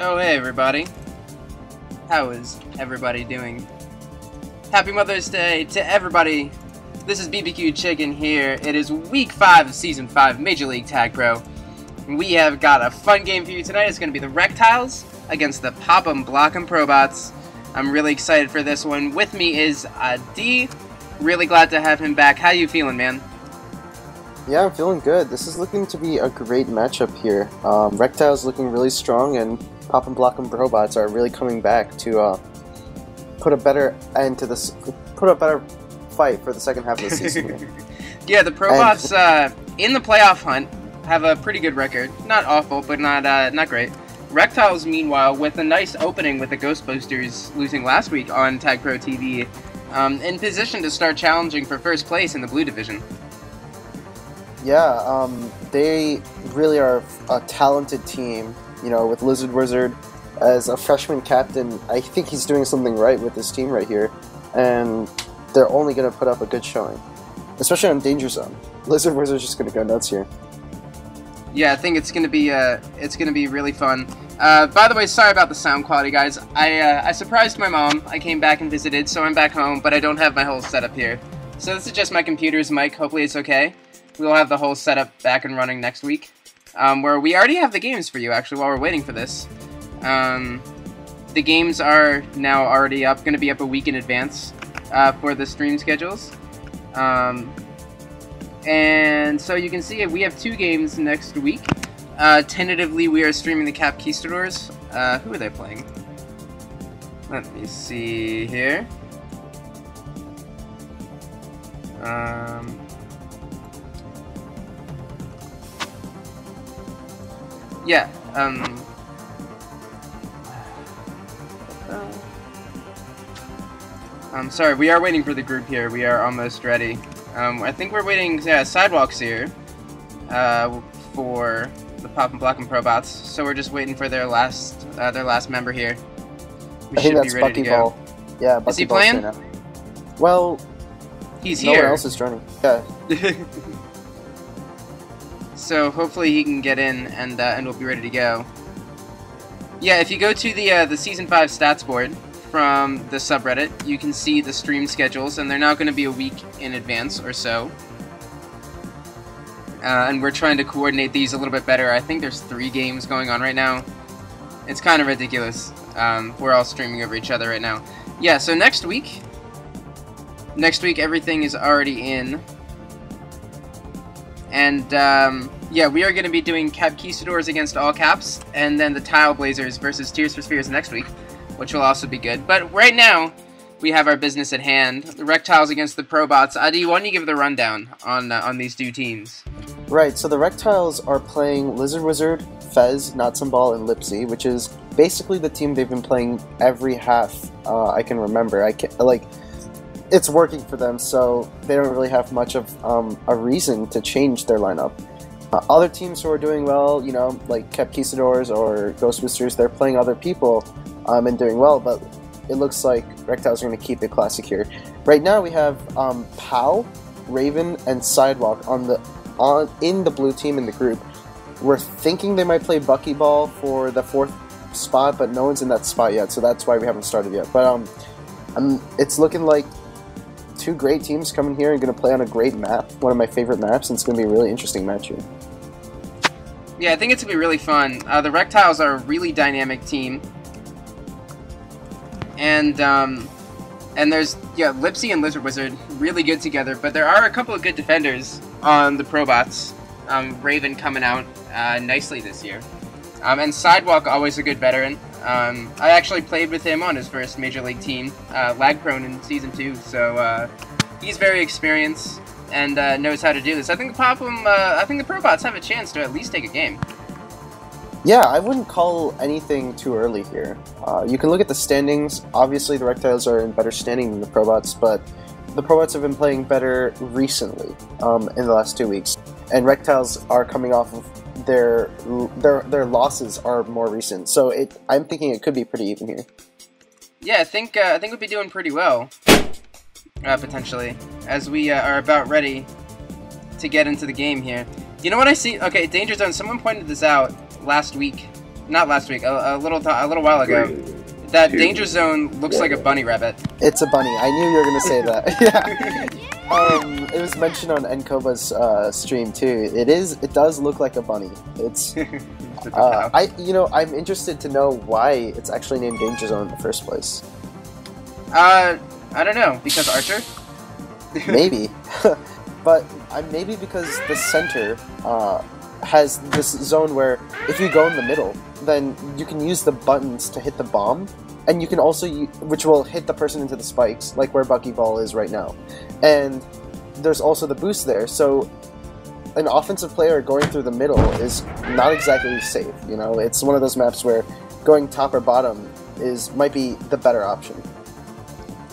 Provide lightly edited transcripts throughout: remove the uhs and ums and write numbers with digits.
Oh hey everybody, how is everybody doing? Happy Mother's Day to everybody. This is BBQ Chicken here. It is week 5 of Season 5 Major League Tag Pro. We have got a fun game for you tonight. It's going to be the Rektiles against the Pop 'em Block 'em Probots. I'm really excited for this one. With me is D. Really glad to have him back. How you feeling, man? Yeah, I'm feeling good. This is looking to be a great matchup here. Rektiles looking really strong, and Pop 'em Block 'em Probots are really coming back to put a better end to this, put a better fight for the second half of the season. Yeah, the Probots in the playoff hunt have a pretty good record. Not awful, but not great. Reptiles, meanwhile, with a nice opening with the Ghostbusters losing last week on Tag Pro TV, in position to start challenging for first place in the Blue Division. Yeah, they really are a talented team, you know, with Lizard Wizard as a freshman captain. I think he's doing something right with this team right here, and they're only going to put up a good showing, especially on Danger Zone. Lizard Wizard's just going to go nuts here. Yeah, I think it's gonna be really fun. By the way, sorry about the sound quality, guys. I surprised my mom. I came back and visited, so I'm back home, but I don't have my whole setup here. So this is just my computer's mic. Hopefully it's okay. We'll have the whole setup back and running next week, where we already have the games for you, actually, while we're waiting for this. The games are now already up, going to be up a week in advance for the stream schedules. And so you can see we have 2 games next week. Tentatively, we are streaming the Cap Conquistadors. Who are they playing? Let me see here. Yeah, I'm sorry, we are waiting for the group here. We are almost ready. I think we're waiting, yeah, Sidewalks here, for the Pop 'em Block 'em Probots, so we're just waiting for their last member here. We should be ready to go. Yeah, is he playing? Right now. Well, he's no here. one else is joining. Yeah. So hopefully he can get in, and we'll be ready to go. Yeah, if you go to the Season 5 stats board from the subreddit, you can see the stream schedules, and they're now going to be a week in advance or so. And we're trying to coordinate these a little bit better. I think there's 3 games going on right now. It's kind of ridiculous. We're all streaming over each other right now. Yeah, so next week everything is already in. And, yeah, we are going to be doing Cap Conquistadors against All Caps, and then the Tile Blazers versus Tears for Spheres next week, which will also be good. But right now, we have our business at hand. The Rektiles against the Probots. Adi, why don't you give the rundown on these 2 teams? Right, so the Reptiles are playing Lizard Wizard, Fez, Ball, and Lipsy, which is basically the team they've been playing every half I can remember. It's working for them, so they don't really have much of a reason to change their lineup. Other teams who are doing well, you know, like Cap Conquistadors or Ghostbusters, they're playing other people and doing well, but it looks like Reptiles are going to keep it classic here. Right now we have Pow, Raven, and Sidewalk in the blue team in the group. We're thinking they might play Buckyball for the 4th spot, but no one's in that spot yet, so that's why we haven't started yet. But it's looking like 2 great teams coming here and going to play on a great map, one of my favorite maps, and it's going to be a really interesting match here. Yeah, I think it's going to be really fun. The Reptiles are a really dynamic team. And there's, yeah, Lipsy and Lizard Wizard really good together, but there are a couple of good defenders on the Probots. Raven coming out nicely this year. And Sidewalk, always a good veteran. I actually played with him on his first Major League team, Lag Prone in Season 2, so he's very experienced and knows how to do this. I think the Probots have a chance to at least take a game. Yeah, I wouldn't call anything too early here. You can look at the standings. Obviously, the Reptiles are in better standing than the Probots, but the Probots have been playing better recently in the last 2 weeks. And Reptiles are coming off of their losses are more recent, so I'm thinking it could be pretty even here. Yeah, I think we'll be doing pretty well, potentially, as we are about ready to get into the game here. You know what I see? Okay, Danger Zone, someone pointed this out last week. not last week, a little while ago. That danger zone looks like a bunny rabbit. It's a bunny. I knew you were gonna say that. Yeah. It was mentioned on Nkoba's stream too. It does look like a bunny. It's. I'm interested to know why it's actually named Danger Zone in the first place. I don't know, because Archer. Maybe, but maybe because the center has this zone where if you go in the middle, then you can use the buttons to hit the bomb, and you can also which will hit the person into the spikes, like where Buckyball is right now. And there's also the boost there, so an offensive player going through the middle is not exactly safe. You know, it's one of those maps where going top or bottom might be the better option.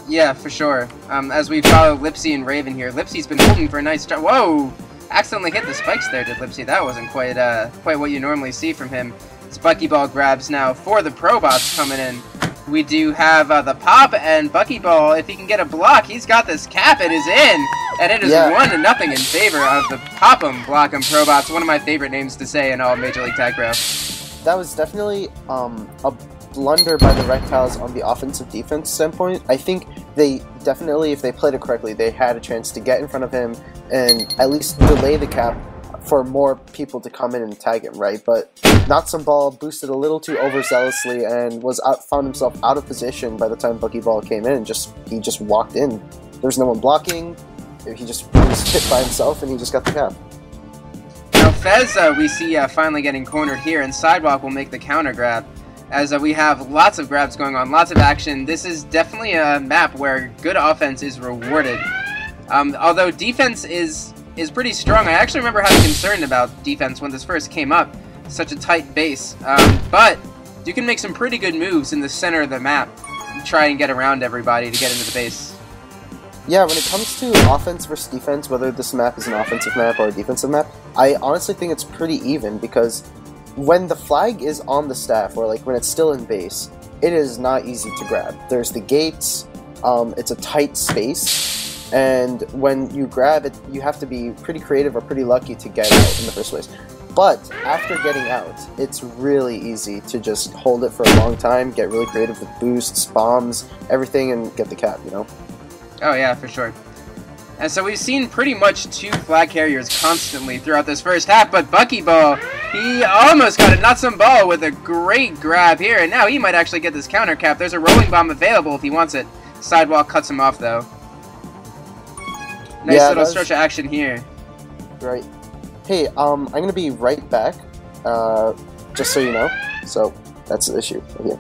Yeah, for sure. As we follow Lipsy and Raven here, Lipsy's been holding for a nice start. Whoa! Accidentally hit the spikes there, did Lipsy. That wasn't quite what you normally see from him. It's Buckyball grabs now for the Probots coming in. We do have the pop, and Buckyball, if he can get a block, he's got this cap. It is in, and it is 1-0 in favor of the Pop'em Block'em Probots. One of my favorite names to say in all Major League Tag Pro. That was definitely a blunder by the Reptiles on the offensive-defense standpoint. I think they definitely, if they played it correctly, they had a chance to get in front of him and at least delay the cap for more people to come in and tag him, right? But Not Some Ball boosted a little too overzealously and found himself out of position by the time Buckyball came in. He just walked in. There was no one blocking. He was hit by himself, and he just got the cap. Now Fez, we see finally getting cornered here, and Sidewalk will make the counter grab. As we have lots of grabs going on, lots of action. This is definitely a map where good offense is rewarded. Although defense is pretty strong. I actually remember having concern about defense when this first came up. Such a tight base. But you can make some pretty good moves in the center of the map. Try and get around everybody to get into the base. Yeah, when it comes to offense versus defense, whether this map is an offensive map or a defensive map, I honestly think it's pretty even, because when the flag is on the staff, or like when it's still in base, it is not easy to grab. There's the gates, it's a tight space, and when you grab it, you have to be pretty creative or pretty lucky to get out in the first place. But after getting out, it's really easy to just hold it for a long time, get really creative with boosts, bombs, everything, and get the cap, you know? Oh yeah, for sure. And so we've seen pretty much two flag carriers constantly throughout this first half, but Buckyball, he almost got a Not Some Ball with a great grab here, and now he might actually get this counter cap. There's a rolling bomb available if he wants it. Sidewalk cuts him off, though. Nice little stretch of action here. Right. Hey, I'm going to be right back, just so you know. So, that's the issue. Okay.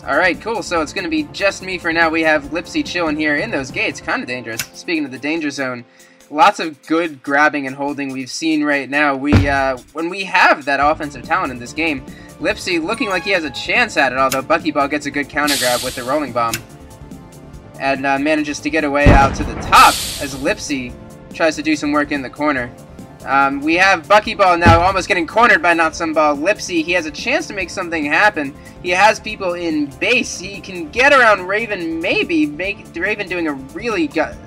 Alright, cool. So it's going to be just me for now. We have Lipsy chilling here in those gates. Kind of dangerous. Speaking of the danger zone, lots of good grabbing and holding we've seen right now. When we have that offensive talent in this game, Lipsy looking like he has a chance at it, although Buckyball gets a good counter grab with the rolling bomb. And manages to get away out to the top as Lipsy tries to do some work in the corner. We have Buckyball now almost getting cornered by Not Some Ball. Lipsy, he has a chance to make something happen. He has people in base. He can get around Raven, maybe make Raven doing a really good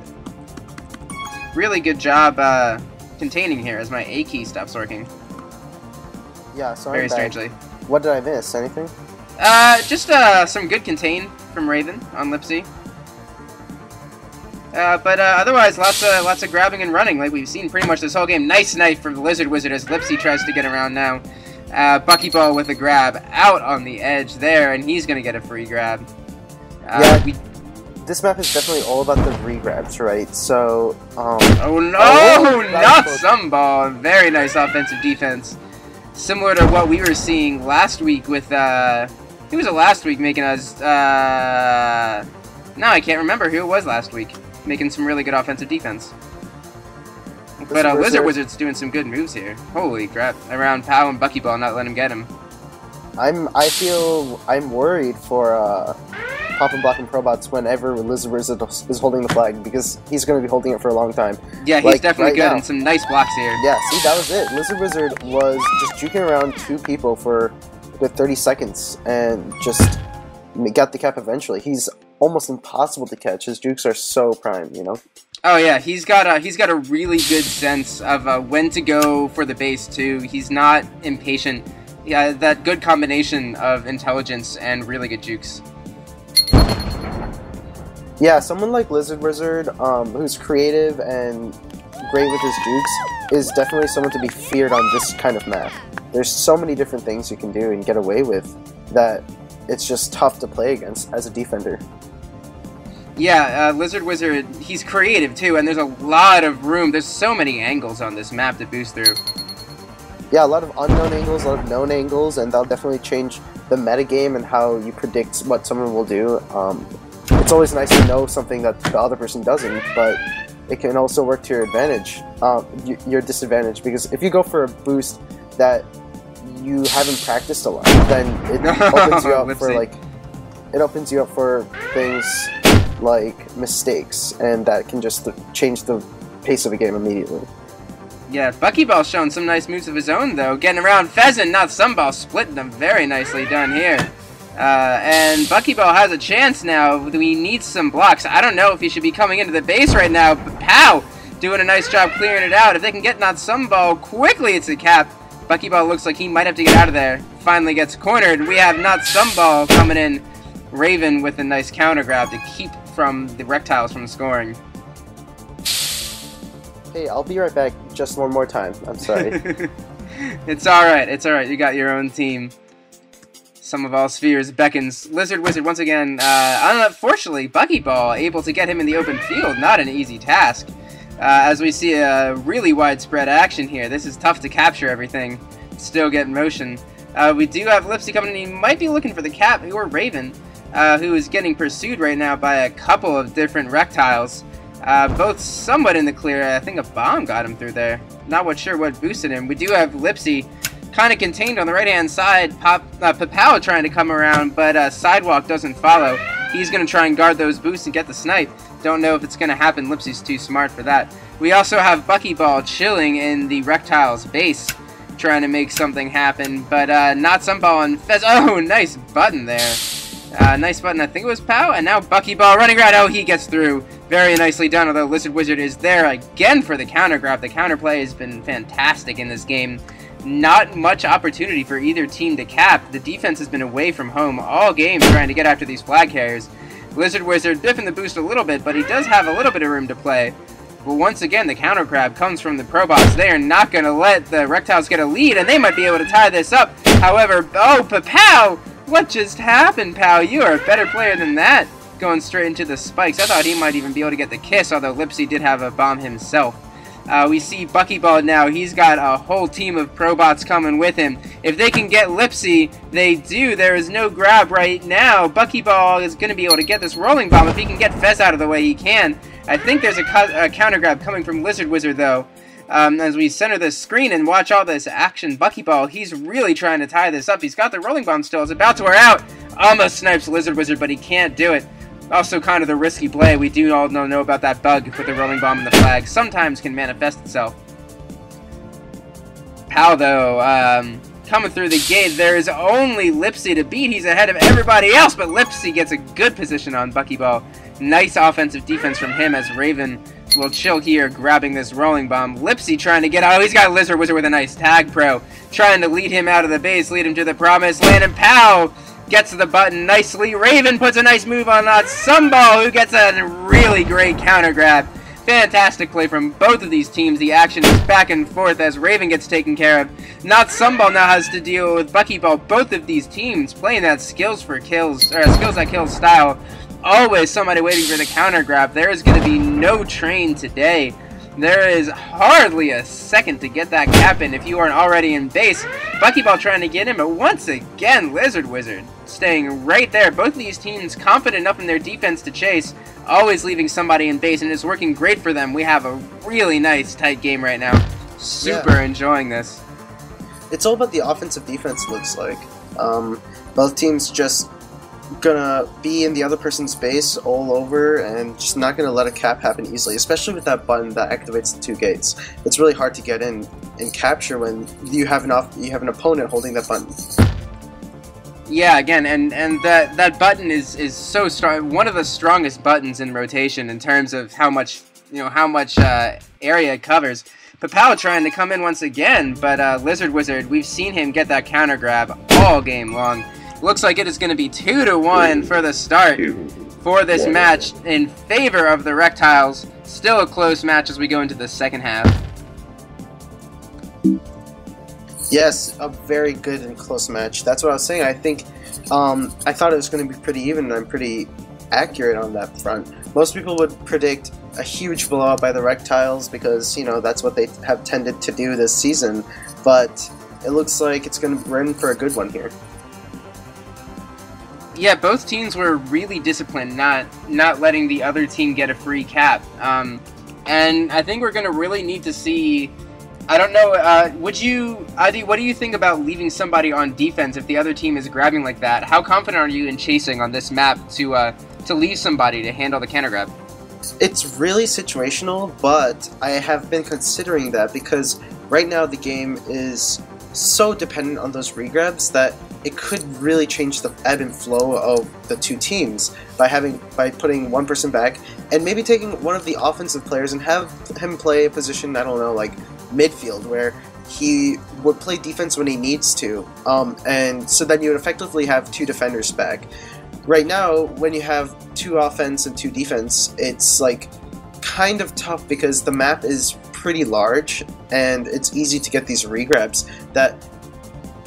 job containing here as my A key stops working. Yeah, so very strangely. What did I miss? Anything? Just some good contain from Raven on Lipsy. But otherwise, lots of grabbing and running, like we've seen pretty much this whole game. Nice knife from the Lizard Wizard as Lipsy tries to get around now. Buckyball with a grab out on the edge there, and he's going to get a free grab. This map is definitely all about the re-grabs, right? So, oh no! Not Some Ball! Very nice offensive defense. Similar to what we were seeing last week with, who was it last week making us, no, I can't remember who it was last week. Making some really good offensive defense. But Lizard Wizard's doing some good moves here. Holy crap. Around Pow and Buckyball, not letting him get him. I'm worried for Pop and Block and Probots whenever Lizard Wizard is holding the flag, because he's going to be holding it for a long time. Yeah, he's definitely good, and some nice blocks here. Yeah, see, that was it. Lizard Wizard was just juking around two people for with 30 seconds and just got the cap eventually. He's almost impossible to catch. His jukes are so prime, you know? Oh yeah, he's got a really good sense of when to go for the base too. He's not impatient Yeah, that good combination of intelligence and really good jukes. Yeah, someone like Lizard Wizard, who's creative and great with his jukes, is definitely someone to be feared on this kind of map. There's so many different things you can do and get away with that it's just tough to play against as a defender. Yeah, Lizard Wizard, he's creative too, and there's a lot of room. There's so many angles on this map to boost through. Yeah, a lot of unknown angles, a lot of known angles, and that'll definitely change the metagame and how you predict what someone will do. It's always nice to know something that the other person doesn't, but it can also work to your advantage, your disadvantage, because if you go for a boost that you haven't practiced a lot, then it opens you up for it opens you up for things like mistakes, and that can just change the pace of a game immediately. Yeah, Buckyball's showing some nice moves of his own, though. Getting around Pheasant, not Sunball, splitting them very nicely done here. And Buckyball has a chance now. We need some blocks. I don't know if he should be coming into the base right now, but Pow! Doing a nice job clearing it out. If they can get Not Sunball quickly, it's a cap. Buckyball looks like he might have to get out of there. Finally gets cornered. We have Not Sunball coming in. Raven with a nice counter grab to keep from the Rektiles from scoring. Hey, I'll be right back just one more time. I'm sorry. It's alright, it's alright. You got your own team. Sum of all spheres beckons. Lizard Wizard, once again, unfortunately, Buckyball able to get him in the open field. Not an easy task. As we see a really widespread action here. This is tough to capture everything. Still get in motion. We do have Lipsy coming in. He might be looking for the cap, or Raven, who is getting pursued right now by a couple of different Rektiles. Both somewhat in the clear. I think a bomb got him through there. Not sure what boosted him. We do have Lipsy kind of contained on the right-hand side. Papao trying to come around, but Sidewalk doesn't follow. He's going to try and guard those boosts and get the snipe. Don't know if it's going to happen. Lipsy's too smart for that. We also have Buckyball chilling in the Reptiles base, trying to make something happen, but Not Sunball and Fez. Oh, nice button there. Nice button, I think it was Pow, and now Buckyball running around. Oh, he gets through. Very nicely done, although Lizard Wizard is there again for the counter grab. The counterplay has been fantastic in this game. Not much opportunity for either team to cap. The defense has been away from home all game trying to get after these flag carriers. Lizard Wizard biffing the boost a little bit, but he does have a little bit of room to play. But once again, the counter grab comes from the Probots. They are not going to let the Reptiles get a lead, and they might be able to tie this up. However, oh, Pow! What just happened, Pow? You are a better player than that. Going straight into the spikes. I thought he might even be able to get the kiss, although Lipsy did have a bomb himself. We see Buckyball now. He's got a whole team of Probots coming with him. If they can get Lipsy, they do. There is no grab right now. Buckyball is going to be able to get this rolling bomb. If he can get Fez out of the way, he can. I think there's a counter grab coming from Lizard Wizard, though. As we center the screen and watch all this action, Buckyball, he's really trying to tie this up. He's got the rolling bomb still. It's about to wear out. Almost snipes Lizard Wizard, but he can't do it. Also kind of the risky play. We do all know about that bug with the rolling bomb and the flag. Sometimes can manifest itself. Pow, though, coming through the gate. There is only Lipsy to beat. He's ahead of everybody else, but Lipsy gets a good position on Buckyball. Nice offensive defense from him as Raven will chill here, grabbing this rolling bomb. Lipsy trying to get out. Oh, he's got Lizard Wizard with a nice tag pro. Trying to lead him out of the base, lead him to the promised land, and Pow gets to the button nicely. Raven puts a nice move on that Sunball, who gets a really great counter grab. Fantastic play from both of these teams. The action is back and forth as Raven gets taken care of. Not Sunball now has to deal with Buckyball. Both of these teams playing that skills for kills, or skills that kill style. Always somebody waiting for the counter grab. There is going to be no train today. There is hardly a second to get that cap in if you aren't already in base. Buckyball trying to get him, but once again, Lizard Wizard staying right there. Both of these teams confident enough in their defense to chase, always leaving somebody in base, and it's working great for them. We have a really nice, tight game right now. Super enjoying this. It's all about the offensive defense, looks like. Both teams just gonna be in the other person's base all over and just not gonna let a cap happen easily, especially with that button that activates the two gates. It's really hard to get in and capture when you have an opponent holding that button. Yeah, again, and that button is so strong. One of the strongest buttons in rotation in terms of how much area it covers. Papao trying to come in once again, but Lizard Wizard, we've seen him get that counter grab all game long. Looks like it is going to be 2-1 for the start for this match in favor of the Reptiles. Still a close match as we go into the second half. Yes, a very good and close match. That's what I was saying. I think I thought it was going to be pretty even, and I'm pretty accurate on that front. Most people would predict a huge blowout by the Reptiles because, you know, that's what they have tended to do this season, but it looks like it's going to run for a good one here. Yeah, both teams were really disciplined, not letting the other team get a free cap. And I think we're going to really need to see... I don't know, Adi, what do you think about leaving somebody on defense if the other team is grabbing like that? How confident are you in chasing on this map to leave somebody to handle the counter grab? It's really situational, but I have been considering that because right now the game is so dependent on those regrabs that it could really change the ebb and flow of the two teams by putting one person back and maybe taking one of the offensive players and have him play a position, I don't know, like midfield, where he would play defense when he needs to, and so then you would effectively have two defenders back. Right now, when you have two offense and two defense, it's like kind of tough because the map is pretty large and it's easy to get these regrabs that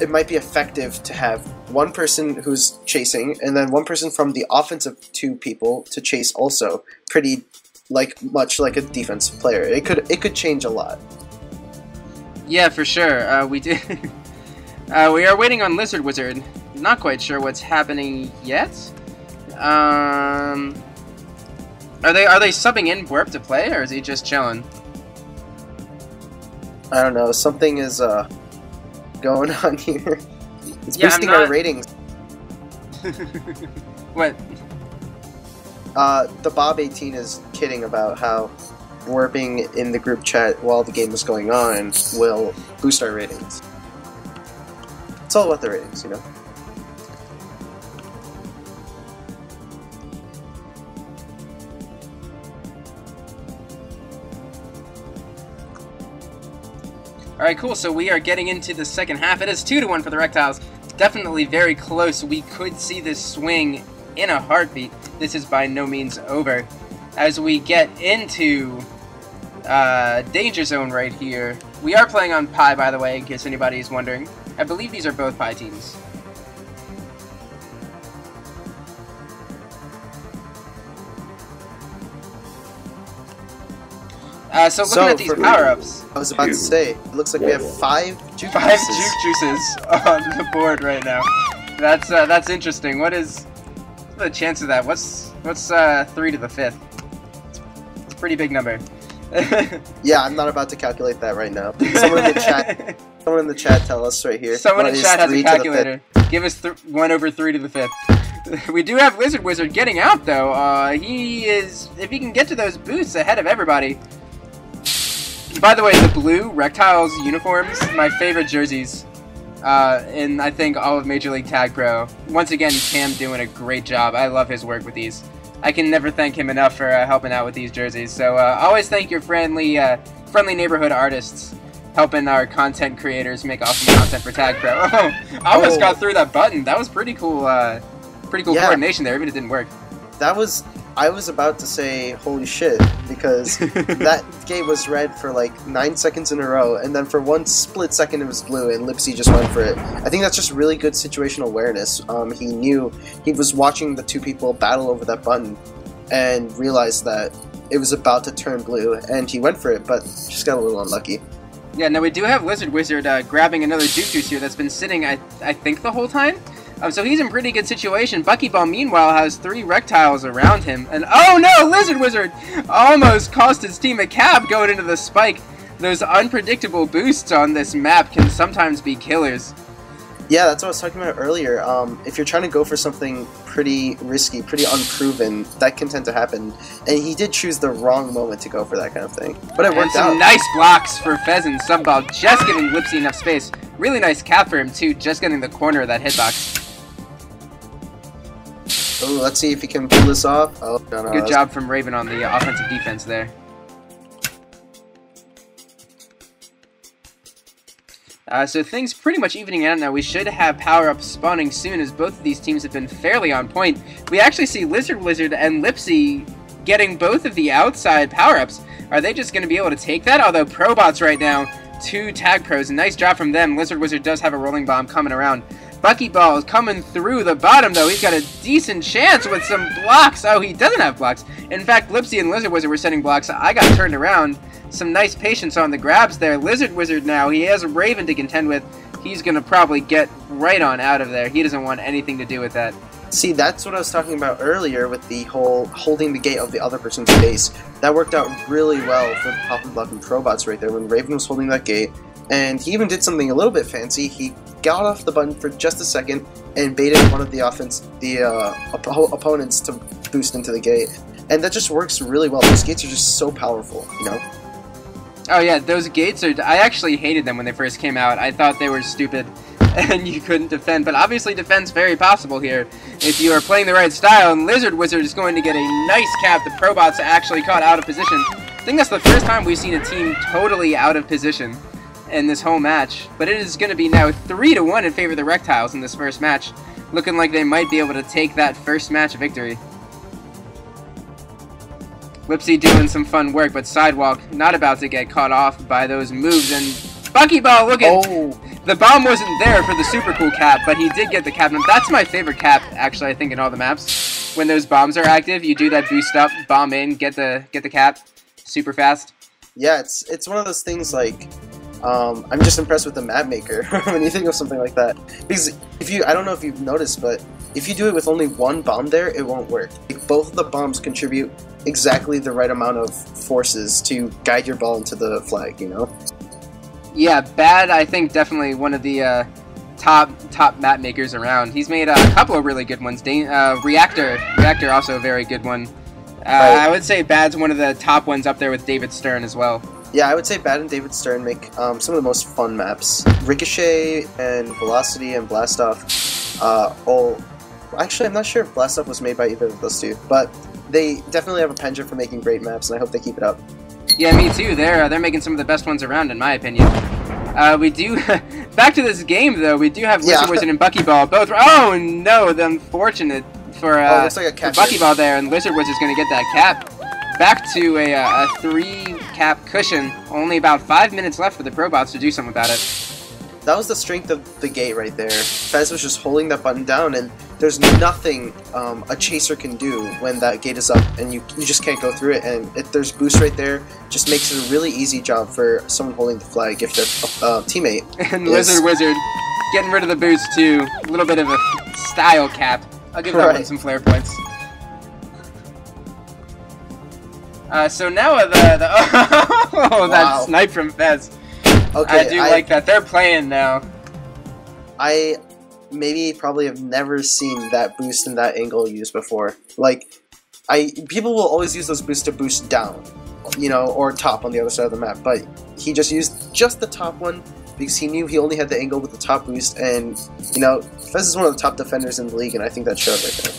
it might be effective to have one person who's chasing and then one person from the offensive two people to chase also, pretty much like a defensive player. It could change a lot. Yeah, for sure. We did. We are waiting on Lizard Wizard. Not quite sure what's happening yet. Are they subbing in Warp to play, or is he just chilling? I don't know. Something is going on here. It's boosting our ratings. What? The Bob18 is kidding about how warping in the group chat while the game is going on will boost our ratings. It's all about the ratings, you know? Alright, cool. So we are getting into the second half. It is 2-1 for the Reptiles. Definitely very close. We could see this swing in a heartbeat. This is by no means over. As we get into Danger Zone right here. We are playing on Pi, by the way, in case anybody is wondering. I believe these are both Pi teams. So looking at these power-ups... I was about to say, it looks like we have 5 juke juices on the board right now. That's interesting. What's the chance of that? What's 3 to the 5th? It's a pretty big number. Yeah, I'm not about to calculate that right now. Someone in the chat tell us right here. Someone in chat has a calculator. Give us 1 over 3 to the 5th. We do have Lizard Wizard getting out, though. If he can get to those boosts ahead of everybody. By the way, the blue Rektiles uniforms, my favorite jerseys in, I think, all of Major League Tag Pro. Once again, Cam doing a great job. I love his work with these. I can never thank him enough for helping out with these jerseys. So always thank your friendly neighborhood artists helping our content creators make awesome content for Tag Pro. Oh, I almost got through that button. That was pretty cool coordination there, even if it didn't work. I was about to say, holy shit, because that game was red for like 9 seconds in a row, and then for 1 split second it was blue, and Lipsy just went for it. I think that's just really good situational awareness. He knew, he was watching the two people battle over that button, and realized that it was about to turn blue, and he went for it, but just got a little unlucky. Yeah, now we do have Lizard Wizard grabbing another Juke Juice here that's been sitting, I think, the whole time. So he's in pretty good situation. Buckyball, meanwhile, has 3 Reptiles around him. And oh no! Lizard Wizard almost cost his team a cap going into the spike. Those unpredictable boosts on this map can sometimes be killers. Yeah, that's what I was talking about earlier. If you're trying to go for something pretty risky, pretty unproven, that can tend to happen. And he did choose the wrong moment to go for that kind of thing. But it worked out. Some nice blocks for Fez and Subball, just giving Lipsy enough space. Really nice cap for him, too, just getting the corner of that hitbox. Oh, let's see if he can pull this off. Oh, no, Good job from Raven on the offensive defense there. So things pretty much evening out now. We should have power-ups spawning soon, as both of these teams have been fairly on point. We actually see Lizard Wizard and Lipsy getting both of the outside power-ups. Are they just going to be able to take that? Although Probots right now, 2 tag pros, nice job from them. Lizard Wizard does have a rolling bomb coming around. Buckyball is coming through the bottom, though. He's got a decent chance with some blocks. Oh, he doesn't have blocks. In fact, Lipsy and Lizard Wizard were setting blocks. I got turned around. Some nice patience on the grabs there. Lizard Wizard now, he has a Raven to contend with. He's going to probably get right on out of there. He doesn't want anything to do with that. See, that's what I was talking about earlier with the whole holding the gate of the other person's base. That worked out really well for the Pop and Block and Probots right there when Raven was holding that gate. And he even did something a little bit fancy. He got off the button for just a second and baited one of the opponents to boost into the gate. And that just works really well. Those gates are just so powerful, you know? Oh yeah, those gates are... I actually hated them when they first came out. I thought they were stupid and you couldn't defend. But obviously defense very possible here if you are playing the right style. And Lizard Wizard is going to get a nice cap. The Probots actually caught out of position. I think that's the first time we've seen a team totally out of position in this whole match. But it is going to be now 3-1 in favor of the Reptiles in this first match. Looking like they might be able to take that first match victory. Lipsy doing some fun work, but Sidewalk not about to get caught off by those moves. And Buckyball, look at... Oh. The bomb wasn't there for the super cool cap, but he did get the cap. And that's my favorite cap, actually, I think, in all the maps. When those bombs are active, you do that boost up, bomb in, get the cap super fast. Yeah, it's one of those things like... I'm just impressed with the map maker when you think of something like that. Because I don't know if you've noticed, but if you do it with only one bomb there, it won't work. Like, both of the bombs contribute exactly the right amount of forces to guide your ball into the flag, you know? Yeah, Bad, I think, definitely one of the top map makers around. He's made a couple of really good ones. Reactor also a very good one. Right. I would say Bad's one of the top ones up there with David Stern as well. Yeah, I would say Bad and David Stern make some of the most fun maps. Ricochet and Velocity and Blastoff, actually, I'm not sure if Blastoff was made by either of those two, but they definitely have a penchant for making great maps, and I hope they keep it up. Yeah, me too. They're making some of the best ones around, in my opinion. We do... Back to this game, though, we do have Lizard Wizard and Buckyball both... Oh, no, the unfortunate for, looks like a for Buckyball there, and Lizard Wizard's going to get that cap. Back to a 3-cap cushion. Only about 5 minutes left for the Probots to do something about it. That was the strength of the gate right there. Fez was just holding that button down, and there's nothing a chaser can do when that gate is up, and you just can't go through it. And if there's boost right there, just makes it a really easy job for someone holding the flag if their teammate. And Lizard Wizard getting rid of the boost too. A little bit of a style cap. I'll give that one some flare points. So now that snipe from Fez. Okay, I do like that. They're playing now. I probably have never seen that boost in that angle used before. Like, people will always use those boosts to boost down, you know, or top on the other side of the map. But he just used just the top one because he knew he only had the angle with the top boost. And, you know, Fez is one of the top defenders in the league, and I think that showed right there.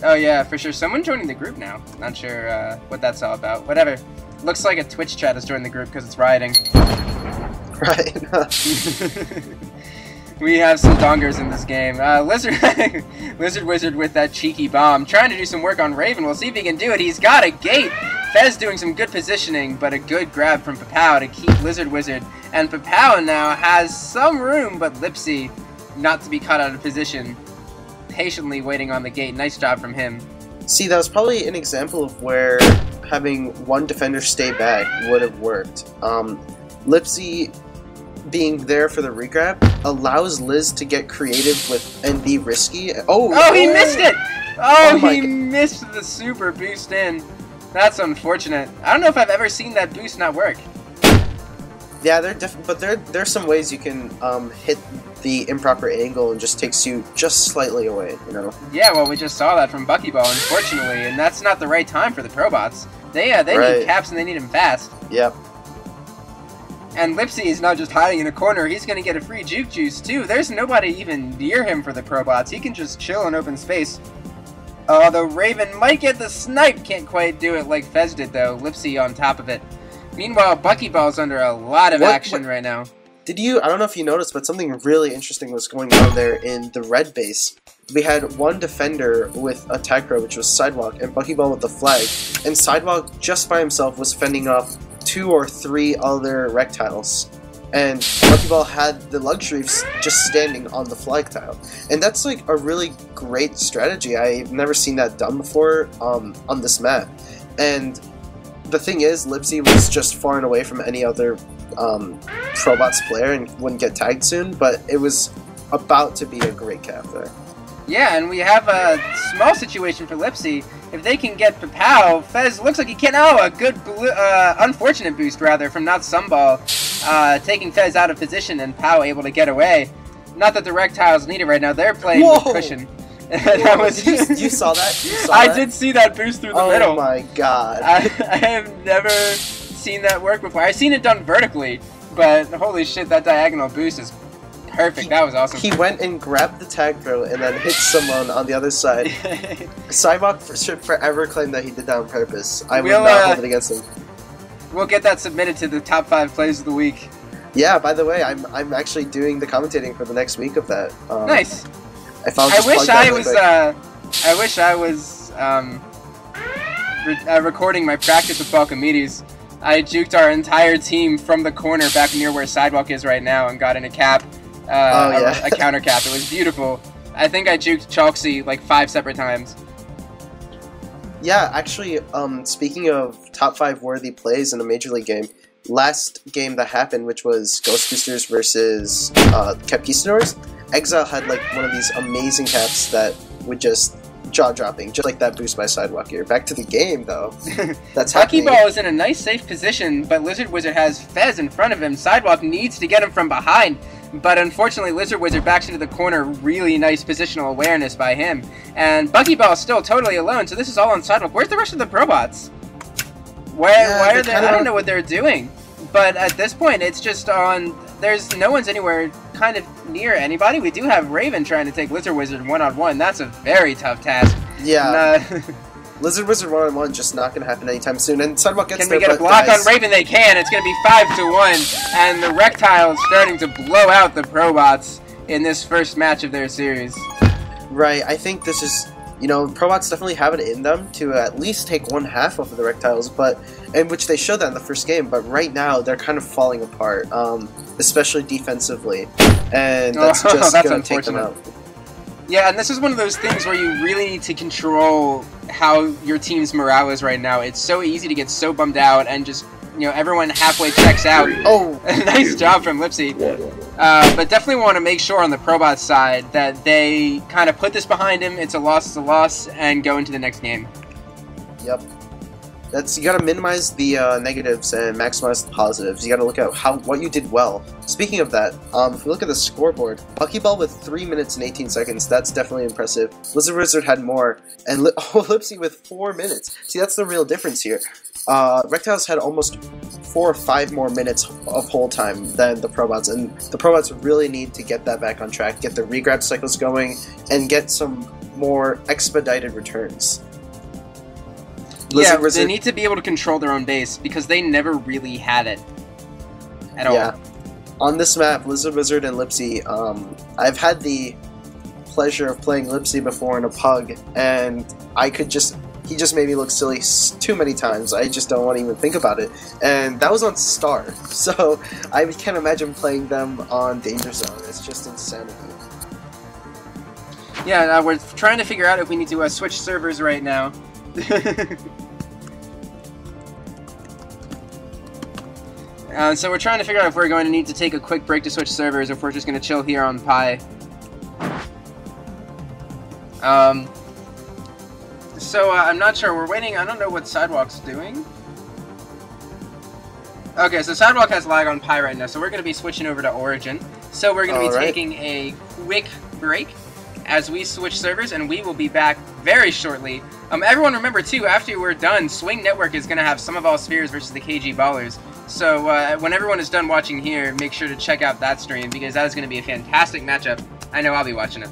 Oh yeah, for sure. Someone joining the group now. Not sure what that's all about. Whatever. Looks like a Twitch chat has joined the group because it's rioting. Right. We have some dongers in this game. Lizard Wizard with that cheeky bomb. Trying to do some work on Raven. We'll see if he can do it. He's got a gate. Fez doing some good positioning, but a good grab from Papow to keep Lizard Wizard. And Papow now has some room, but Lipsy not to be caught out of position. Patiently waiting on the gate. Nice job from him. See, that was probably an example of where having one defender stay back would have worked. Lipsy being there for the regrab allows Liz to get creative with and be risky. Oh, he missed it! Oh, he missed the super boost in. That's unfortunate. I don't know if I've ever seen that boost not work. Yeah, but there's some ways you can hit the improper angle and just takes you just slightly away, you know? Yeah, well, we just saw that from Buckyball, unfortunately, and that's not the right time for the Probots. They need caps and they need them fast. Yep. And Lipsy is not just hiding in a corner, he's going to get a free juke juice too. There's nobody even near him for the Probots. He can just chill in open space. The Raven might get the snipe, can't quite do it like Fez did though. Lipsy on top of it. Meanwhile, Buckyball's under a lot of action right now. Did you? I don't know if you noticed, but something really interesting was going on there in the red base. We had one defender with a tag row, which was Sidewalk, and Buckyball with the flag. And Sidewalk, just by himself, was fending off 2 or 3 other Rektiles. And Buckyball had the luxury of just standing on the flag tile. And that's like a really great strategy. I've never seen that done before on this map. And the thing is, Lipsy was just far and away from any other Probots player and wouldn't get tagged soon, but it was about to be a great cap there. Yeah, and we have a small situation for Lipsy. If they can get Papao, Fez looks like he can. Oh, a good, unfortunate boost rather from Not Sumball, taking Fez out of position and Pao able to get away. Not that the Reptiles need it right now. They're playing with cushion. That was you saw that? You saw I that? did see that boost through the middle. Oh my god! I have never seen that work before. I've seen it done vertically, but holy shit, that diagonal boost is perfect. That was awesome. He went and grabbed the tag throw and then hit someone on the other side. Sidewalk should forever claim that he did that on purpose. I will not hold it against him. We'll get that submitted to the top 5 plays of the week. Yeah, by the way, I'm actually doing the commentating for the next week of that. Nice. I wish I was recording my practice with Balcomedes. I juked our entire team from the corner back near where Sidewalk is right now and got in a cap. A counter cap. It was beautiful. I think I juked Chalksy like 5 separate times. Yeah, actually, speaking of top 5 worthy plays in a Major League game, last game that happened, which was Ghost Boosters versus Capquistadors, Exile had like one of these amazing caps that would just jaw-dropping, just like that boost by Sidewalk here. Back to the game, though. That's happening. Buckyball is in a nice, safe position, but Lizard Wizard has Fez in front of him. Sidewalk needs to get him from behind. But unfortunately, Lizard Wizard backs into the corner. Really nice positional awareness by him. And Buckyball is still totally alone, so this is all on Sidewalk. Where's the rest of the Probots? Why are they? I don't know what they're doing. But at this point, it's just on... There's no one's anywhere kind of near anybody. We do have Raven trying to take Lizard Wizard one-on-one. That's a very tough task. Yeah. Lizard Wizard one-on-one just not going to happen anytime soon. And Sidewalk gets there, Can we get a block on Raven? They can. It's going to be 5-1. And the Rektiles starting to blow out the Probots in this first match of their series. Right. I think this is... You know, Probots definitely have it in them to at least take 1/2 of the Rektiles, but in which they showed that in the first game. But right now, they're kind of falling apart, especially defensively, and that's just going to take them out. Yeah, and this is one of those things where you really need to control how your team's morale is right now. It's so easy to get so bummed out and just, you know, everyone halfway checks out. Oh, nice job from Lipsy. But definitely want to make sure on the Probots side that they kind of put this behind him. It's a loss, and go into the next game. Yep. You gotta minimize the negatives and maximize the positives. You gotta look at what you did well. Speaking of that, if we look at the scoreboard, Buckyball with 3 minutes and 18 seconds, that's definitely impressive. Lizard Wizard had more, and Lipsy with 4 minutes. See, that's the real difference here. Reptiles had almost 4 or 5 more minutes of hold time than the Probots, and the Probots really need to get that back on track, get the regrab cycles going, and get some more expedited returns. They need to be able to control their own base, because they never really had it at all. On this map, Lizard Wizard and Lipsy, I've had the pleasure of playing Lipsy before in a pug, and he just made me look silly too many times. I just don't want to even think about it. And that was on Star, so I can't imagine playing them on Danger Zone. It's just insanity. Yeah, we're trying to figure out if we need to switch servers right now. So we're trying to figure out if we're going to need to take a quick break to switch servers, or if we're just going to chill here on Pi. So I'm not sure. We're waiting. I don't know what Sidewalk's doing. Okay, so Sidewalk has lag on Pi right now, so we're going to be switching over to Origin. So we're going to be taking a quick break as we switch servers, and we will be back very shortly. Everyone remember, too, after we're done, Swing Network is going to have Some of All Spheres versus the KG Ballers. So when everyone is done watching here, make sure to check out that stream, because that is going to be a fantastic matchup. I know I'll be watching it.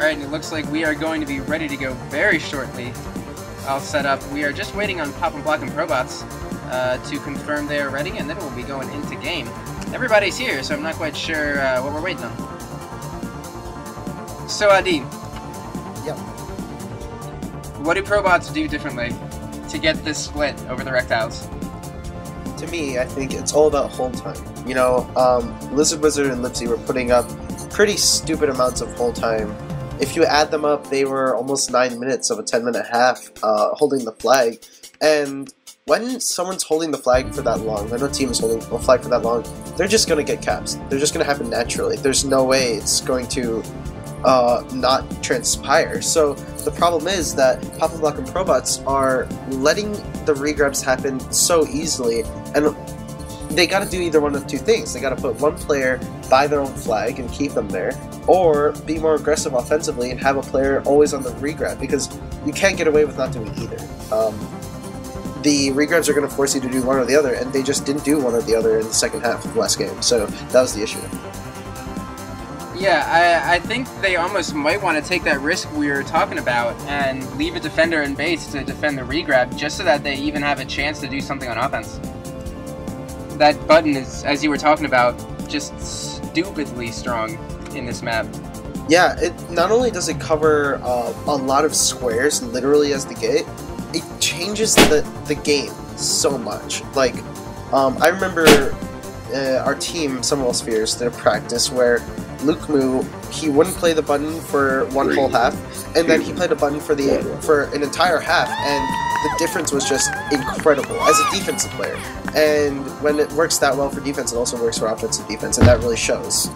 Alright, and it looks like we are going to be ready to go very shortly. All set up. We are just waiting on Pop and Block and Probots to confirm they are ready, and then we'll be going into game. Everybody's here, so I'm not quite sure what we're waiting on. So, Dean. Yep. What do Probots do differently to get this split over the Rektiles? To me, I think it's all about hold time. You know, Lizard Wizard and Lipsy were putting up pretty stupid amounts of hold time. If you add them up, they were almost 9 minutes of a 10-minute half holding the flag. And when someone's holding the flag for that long, when a team is holding a flag for that long, they're just going to get caps. They're just going to happen naturally. There's no way it's going to not transpire. So the problem is that Pop and Block and Probots are letting the regrabs happen so easily, and they gotta do either one of two things. They gotta put one player by their own flag and keep them there, or be more aggressive offensively and have a player always on the regrab, because you can't get away with not doing either. The regrabs are going to force you to do one or the other, and they just didn't do one or the other in the second half of the last game, so that was the issue. Yeah, I think they almost might want to take that risk we were talking about and leave a defender in base to defend the regrab, just so that they even have a chance to do something on offense. That button is, as you were talking about, just stupidly strong in this map. Yeah, it not only does it cover a lot of squares, literally as the gate, it changes the game so much. Like, I remember our team, Summerwell Spheres, did a practice where Luke Moo, he wouldn't play the button for one whole half, and then he played a button for an entire half, and the difference was just incredible as a defensive player. And when it works that well for defense, it also works for offensive defense, and that really shows.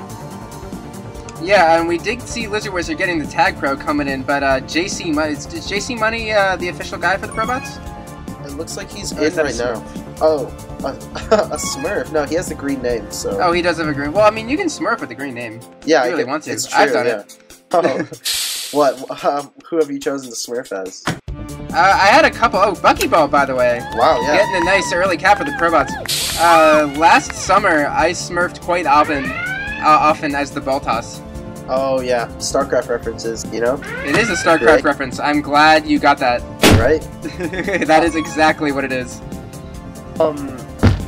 Yeah, and we did see Lizard Wizard getting the tag pro coming in, but JC Money, is JC Money the official guy for the Probots? It looks like he's in right now. Oh, a Smurf. No, he has the green name, so... Oh, he does have a green... Well, I mean, you can Smurf with the green name. Yeah, if you really want to. It's true, I've done it. Oh. What? Who have you chosen to Smurf as? I had a couple... Oh, Buckyball, by the way. Wow, yeah. Getting a nice early cap for the Probots. Last summer, I Smurfed quite often as the ball toss. Oh, yeah. StarCraft references, you know? It is a StarCraft reference. I'm glad you got that. Right? That is exactly what it is.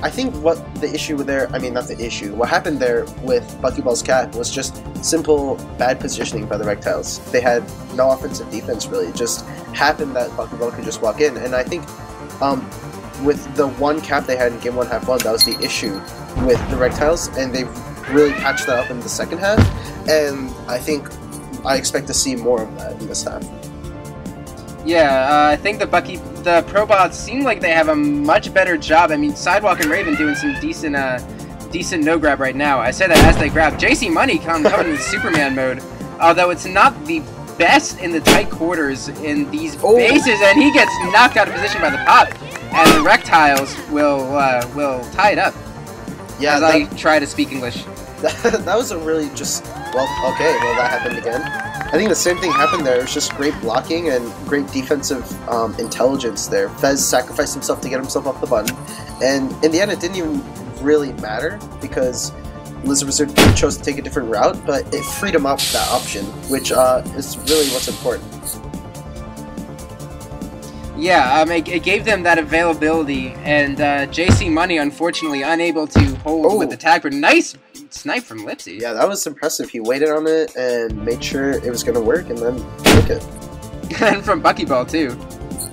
I think what the issue with there, I mean, not the issue, what happened there with Buckyball's cap was just simple bad positioning by the Reptiles. They had no offensive defense, really. It just happened that Buckyball could just walk in, and I think with the one cap they had in Game 1 half 1, that was the issue with the Reptiles, and they really patched that up in the second half, and I expect to see more of that in this half. Yeah, I think the Probots seem like they have a much better job. I mean, Sidewalk and Raven doing some decent no grab right now. I say that as they grab. JC Money coming in Superman mode, although it's not the best in the tight quarters in these bases, and he gets knocked out of position by the pop, and the Rektiles will tie it up. Yeah, as I try to speak English. That was a really just that happened again. I think the same thing happened there. It was just great blocking and great defensive intelligence there. Fez sacrificed himself to get himself off the button, and in the end it didn't even really matter because Lizard Wizard chose to take a different route, but it freed him up that option, which is really what's important. Yeah, it gave them that availability, and JC Money unfortunately unable to hold with the tag, but nice snipe from Lipsy. Yeah, that was impressive. He waited on it and made sure it was going to work, and then took it. And from Buckyball too.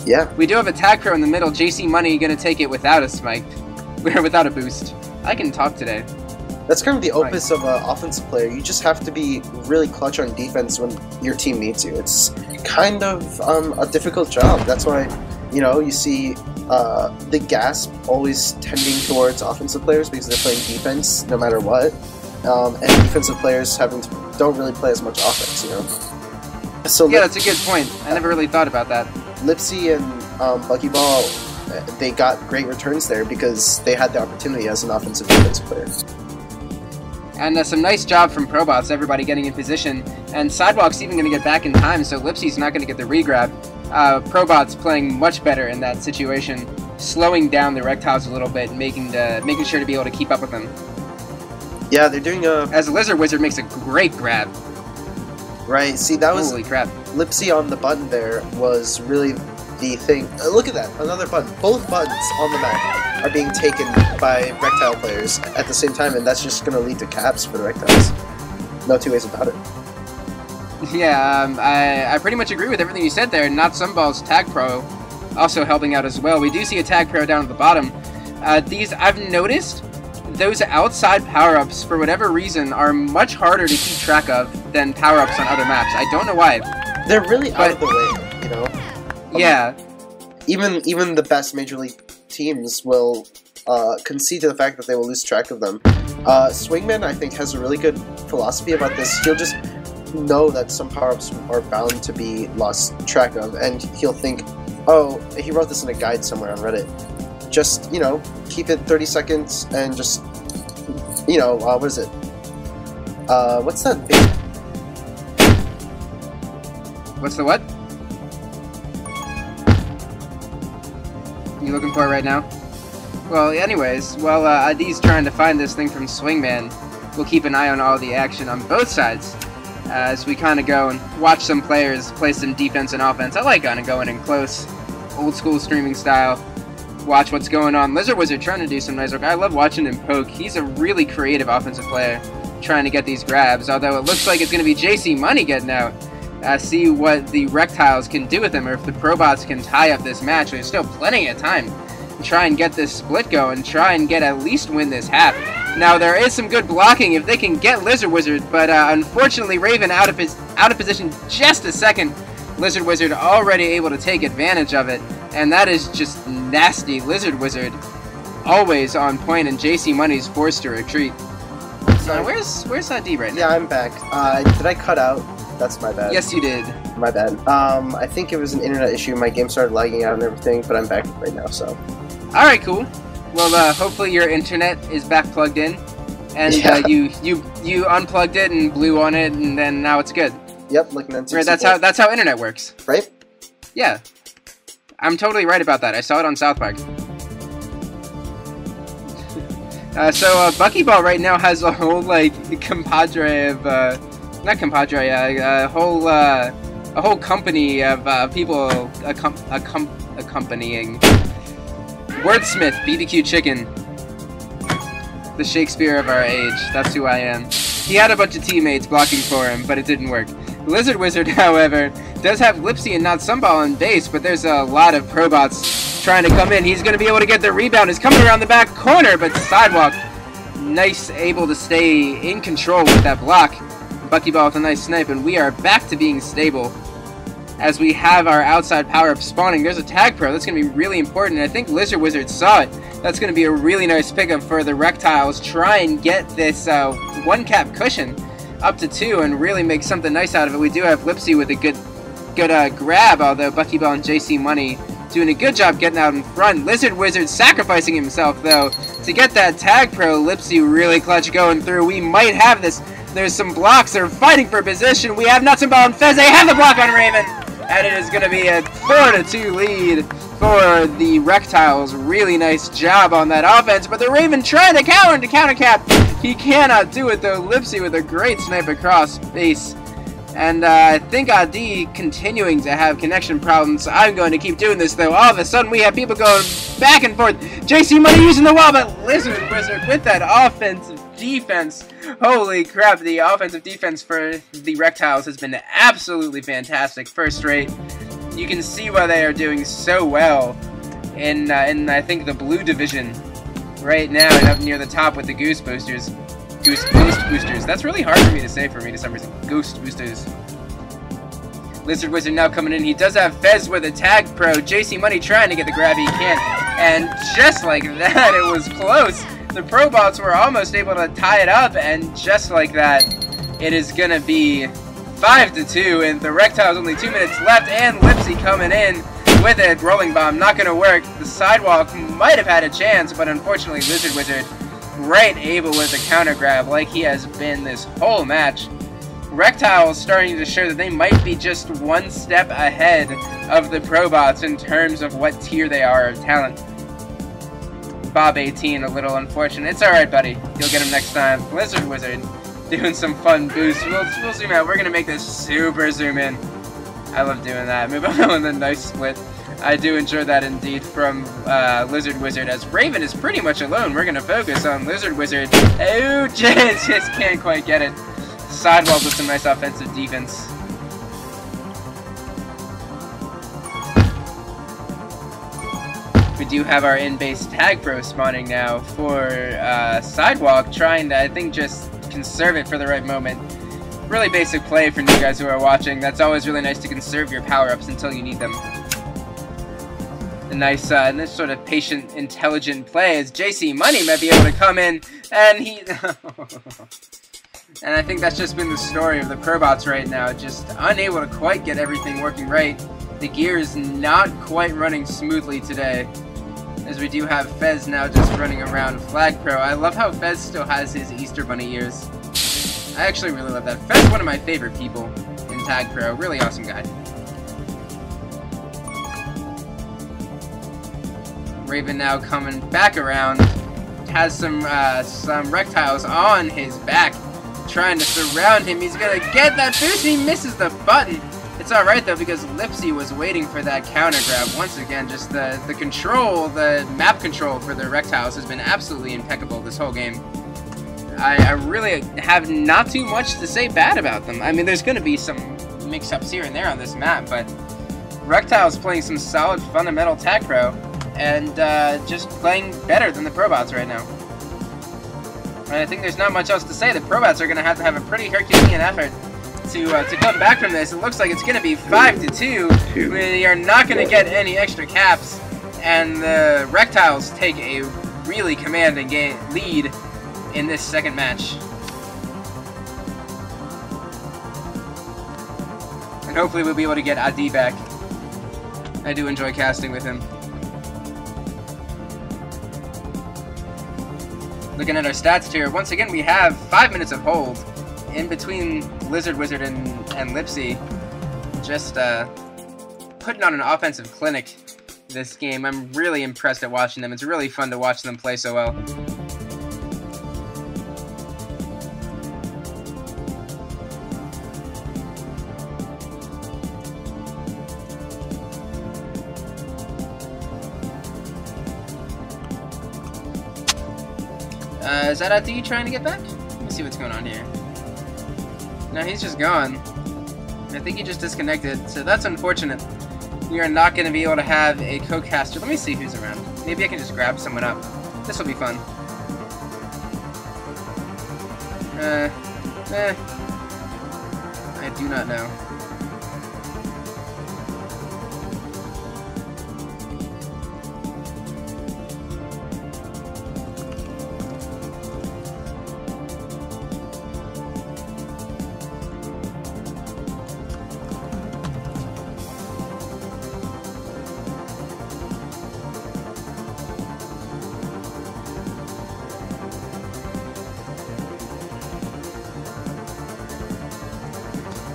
Yeah. We do have a tag pro in the middle. JC Money going to take it without a smite, without a boost. I can talk today. That's kind of the opus of an offensive player. You just have to be really clutch on defense when your team needs you. It's kind of a difficult job. That's why, you see the gasp always tending towards offensive players because they're playing defense no matter what. And defensive players don't really play as much offense, So yeah, that's a good point. I never really thought about that. Lipsy and Buckyball, they got great returns there because they had the opportunity as an offensive defensive player. And some nice job from Probots, everybody getting in position. And Sidewalk's even going to get back in time, so Lipsy's not going to get the regrab. Probots playing much better in that situation, slowing down the Rektiles a little bit, and making sure to be able to keep up with them. Yeah, they're doing as Lizard Wizard makes a great grab. Right, see, that was... Holy crap. Lipsy on the button there was really the thing. Look at that, another button. Both buttons on the map are being taken by Reptile players at the same time, and that's just going to lead to caps for the Reptiles. No two ways about it. Yeah, I pretty much agree with everything you said there. Not Sunball's Tag Pro also helping out as well. We do see a Tag Pro down at the bottom. I've noticed those outside power-ups, for whatever reason, are much harder to keep track of than power-ups on other maps. I don't know why. They're really out of the way, you know? Yeah. Even the best Major League teams will concede to the fact that they will lose track of them. Swingman, I think, has a really good philosophy about this. He'll just know that some power-ups are bound to be lost track of, and he'll think, oh, he wrote this in a guide somewhere on Reddit. Just, you know, keep it 30 seconds and just, you know, what is it? What's that big... What's the what? You looking for it right now? Well, anyways, while Adi's trying to find this thing from Swingman, we'll keep an eye on all the action on both sides as we kind of go and watch some players play some defense and offense. I like kind of going in close, old school streaming style. Watch what's going on. Lizard Wizard trying to do some nice work. I love watching him poke. He's a really creative offensive player trying to get these grabs, although it looks like it's going to be JC Money getting out. See what the Rektiles can do with him, or if the Probots can tie up this match. There's still plenty of time to try and get this split going, try and get at least win this half. Now, there is some good blocking if they can get Lizard Wizard, but unfortunately Raven out of position just a second. Lizard Wizard already able to take advantage of it, and that is just nasty. Lizard Wizard always on point, and JC Money's forced to retreat. So where's D right now? Yeah, I'm back. Did I cut out? That's my bad. Yes, you did. My bad. I think it was an internet issue. My game started lagging out and everything, but I'm back right now, so. Alright, cool. Well, hopefully your internet is back plugged in, and yeah. You unplugged it and blew on it, and then now it's good. Yep, like an Right, that's how internet works. Right? Yeah. I'm totally right about that. I saw it on South Park. So Buckyball right now has a whole, like, compadre of, not compadre, a whole company of people accompanying. Wordsmith, BBQ Chicken. The Shakespeare of our age. That's who I am. He had a bunch of teammates blocking for him, but it didn't work. Lizard Wizard, however, does have Lipsy and not Sunball on base, but there's a lot of Probots trying to come in. He's going to be able to get the rebound. He's coming around the back corner, but Sidewalk, nice, able to stay in control with that block. Buckyball with a nice snipe, and we are back to being stable as we have our outside power-up spawning. There's a Tag Pro. That's going to be really important, and I think Lizard Wizard saw it. That's going to be a really nice pickup for the Rektiles. Try and get this one-cap cushion up to 2 and really make something nice out of it. We do have Lipsy with a good grab, although Buckyball and JC Money doing a good job getting out in front. Lizard Wizard sacrificing himself, though, to get that Tag Pro. Lipsy really clutch going through. We might have this. There's some blocks. They're fighting for position. We have Nuts and Ball and Fez. They have the block on Raven. And it is going to be a 4-2 lead for the Rektiles. Really nice job on that offense. But the Raven trying to counter cap. He cannot do it, though. Lipsy with a great snipe across base. And I think Adi continuing to have connection problems. I'm going to keep doing this, though. All of a sudden, we have people going back and forth. JC Money using the wall, but Lizard Wizard with that offensive defense. Holy crap, the offensive defense for the Reptiles has been absolutely fantastic. First rate. You can see why they are doing so well in I think, the blue division right now, and up near the top with the Goose Boosters. Ghost Boosters. That's really hard for me to say for some reason. Ghost Boosters. Lizard Wizard now coming in. He does have Fez with a Tag Pro. JC Money trying to get the grab. He can't. And just like that, it was close. The Probots were almost able to tie it up, and just like that, it is going to be 5-2, and the Reptiles only 2 minutes left, and Lipsy coming in with it. Rolling Bomb, not going to work. The Sidewalk might have had a chance, but unfortunately, Lizard Wizard right able with a counter grab like he has been this whole match. Reptiles starting to show that they might be just one step ahead of the Probots in terms of what tier they are of talent. Bob 18, a little unfortunate. It's alright, buddy. You'll get him next time. Lizard Wizard doing some fun boosts. We'll zoom out. We're gonna make this super zoom in. I love doing that. Move on with a nice split. I do enjoy that indeed from Lizard Wizard, as Raven is pretty much alone. We're gonna focus on Lizard Wizard. Oh, just can't quite get it. Sidewalk with some nice offensive defense. We do have our in-base tag pro spawning now for Sidewalk, trying to, I think, just conserve it for the right moment. Really basic play for new guys who are watching. That's always really nice to conserve your power-ups until you need them. A nice, this sort of patient, intelligent play as JC Money might be able to come in, and he... And I think that's just been the story of the Probots right now, just unable to quite get everything working right. The gear is not quite running smoothly today, as we do have Fez now just running around Flag Pro. I love how Fez still has his Easter Bunny ears. I actually really love that. Fez is one of my favorite people in Tag Pro. Really awesome guy. Raven now coming back around. Has some Rektiles on his back, trying to surround him. He's gonna get that boost. He misses the button. It's alright though, because Lipsy was waiting for that counter grab. Once again, just the control, the map control for the Reptiles has been absolutely impeccable this whole game. I really have not too much to say bad about them. I mean, there's going to be some mix-ups here and there on this map, but Reptiles playing some solid fundamental tag pro, and just playing better than the Probots right now. And I think there's not much else to say. The Probots are going to have a pretty Herculean effort to come back from this. It looks like it's going to be 5-2. We are not going to get any extra caps, and the Reptiles take a really commanding lead in this second match. And hopefully we'll be able to get Adi back. I do enjoy casting with him. Looking at our stats here, once again we have 5 minutes of hold in between Lizard Wizard and Lipsy. Just putting on an offensive clinic this game. I'm really impressed at watching them. It's really fun to watch them play so well. Is that Adi trying to get back? Let me see what's going on here. No, he's just gone. I think he just disconnected, so that's unfortunate. We are not going to be able to have a co-caster. Let me see who's around. Maybe I can just grab someone up. This will be fun. I do not know.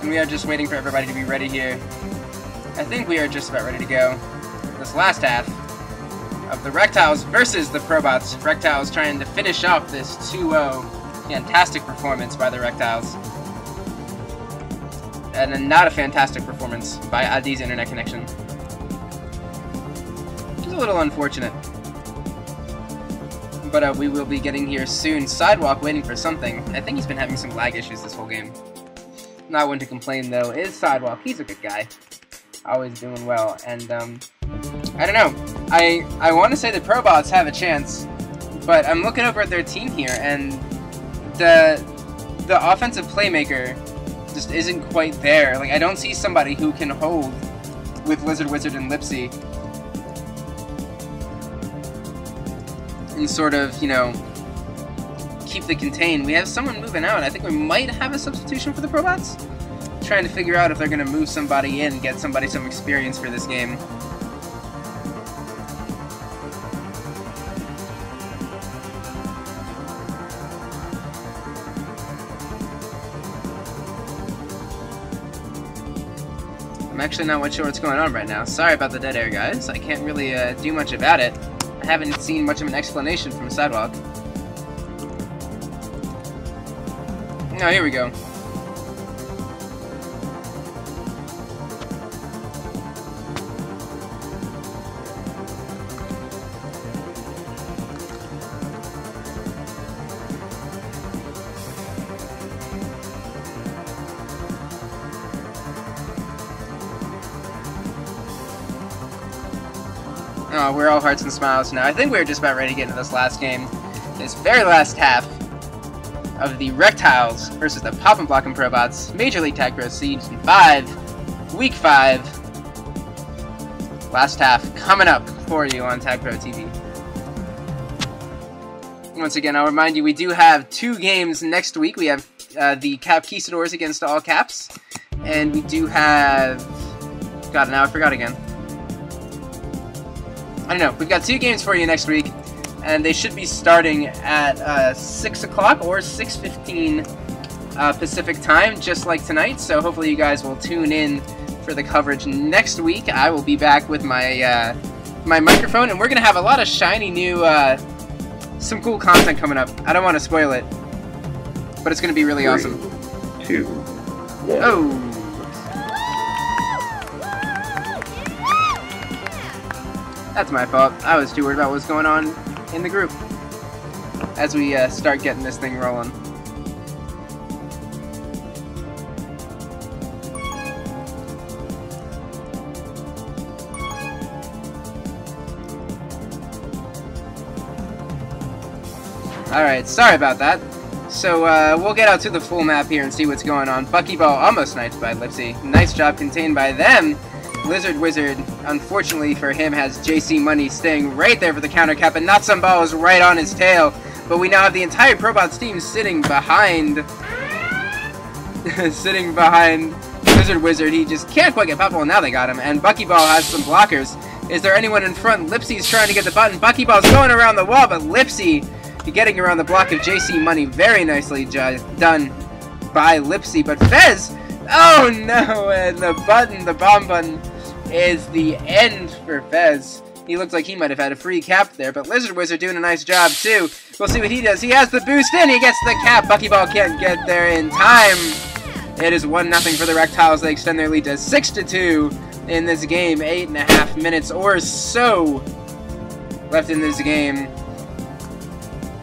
We are just waiting for everybody to be ready here. I think we are just about ready to go. This last half of the Rektiles versus the Probots. Rektiles trying to finish off this 2-0. Fantastic performance by the Rektiles. And then not a fantastic performance by Adi's internet connection. Which is a little unfortunate. But we will be getting here soon. Sidewalk waiting for something. I think he's been having some lag issues this whole game. Not one to complain though is Sidewalk. He's a good guy, always doing well. And I don't know. I want to say the Probots have a chance, but I'm looking over at their team here, and the offensive playmaker just isn't quite there. Like, I don't see somebody who can hold with Lizard Wizard and Lipsy and sort of, you know, keep the contain. We have someone moving out. I think we might have a substitution for the Probots. Trying to figure out if they're going to move somebody in, get somebody some experience for this game. I'm actually not quite sure what's going on right now. Sorry about the dead air, guys. I can't really do much about it. I haven't seen much of an explanation from Sidewalk. Oh, here we go. Oh, we're all hearts and smiles now. I think we're just about ready to get into this last game. This very last half of the Rektiles versus the Pop and Block and Probots Major League Tag Pro Season 5, Week 5. Last half coming up for you on Tag Pro TV. Once again, I'll remind you, we do have 2 games next week. We have the Cap Conquistadors against All Caps, and we do have... God, now I forgot again. I don't know. We've got 2 games for you next week, and they should be starting at 6 o'clock or 6:15 Pacific time, just like tonight. So hopefully you guys will tune in for the coverage next week. I will be back with my my microphone, and we're gonna have a lot of shiny new, some cool content coming up. I don't want to spoil it, but it's gonna be really awesome. 2, 1. Oh. That's my fault. I was too worried about what's going on in the group as we start getting this thing rolling. Alright, sorry about that. So we'll get out to the full map here and see what's going on. Buckyball almost sniped by Lipsy. Nice job contained by them. Lizard Wizard, unfortunately for him, has JC Money staying right there for the counter cap, and Not Some Ball is right on his tail. But we now have the entire Probots team sitting behind Lizard Wizard. He just can't quite get Puffball, now they got him. And Buckyball has some blockers. Is there anyone in front? Lipsy's trying to get the button. Buckyball's going around the wall, but Lipsy getting around the block of JC Money. Very nicely done by Lipsy. But Fez, oh no, and the bomb button is the end for Fez. He looks like he might have had a free cap there, but Lizard Wizard doing a nice job too. We'll see what he does. He has the boost in, he gets the cap. Buckyball can't get there in time. It is 1-0 for the Reptiles. They extend their lead to 6-2 in this game. 8.5 minutes or so left in this game,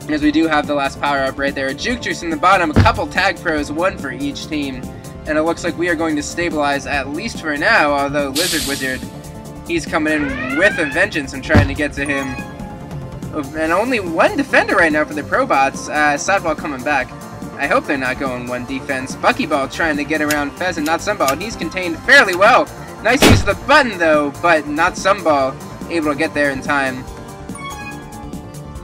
as we do have the last power-up right there. A Juke Juice in the bottom, a couple Tag Pros, 1 for each team. And it looks like we are going to stabilize, at least for now, although Lizard Wizard, he's coming in with a vengeance and trying to get to him. And only 1 defender right now for the Probots. Sidewall coming back. I hope they're not going 1 defense. Buckyball trying to get around Fez and Not Some Ball. He's contained fairly well. Nice use of the button, though, but Not Some Ball able to get there in time.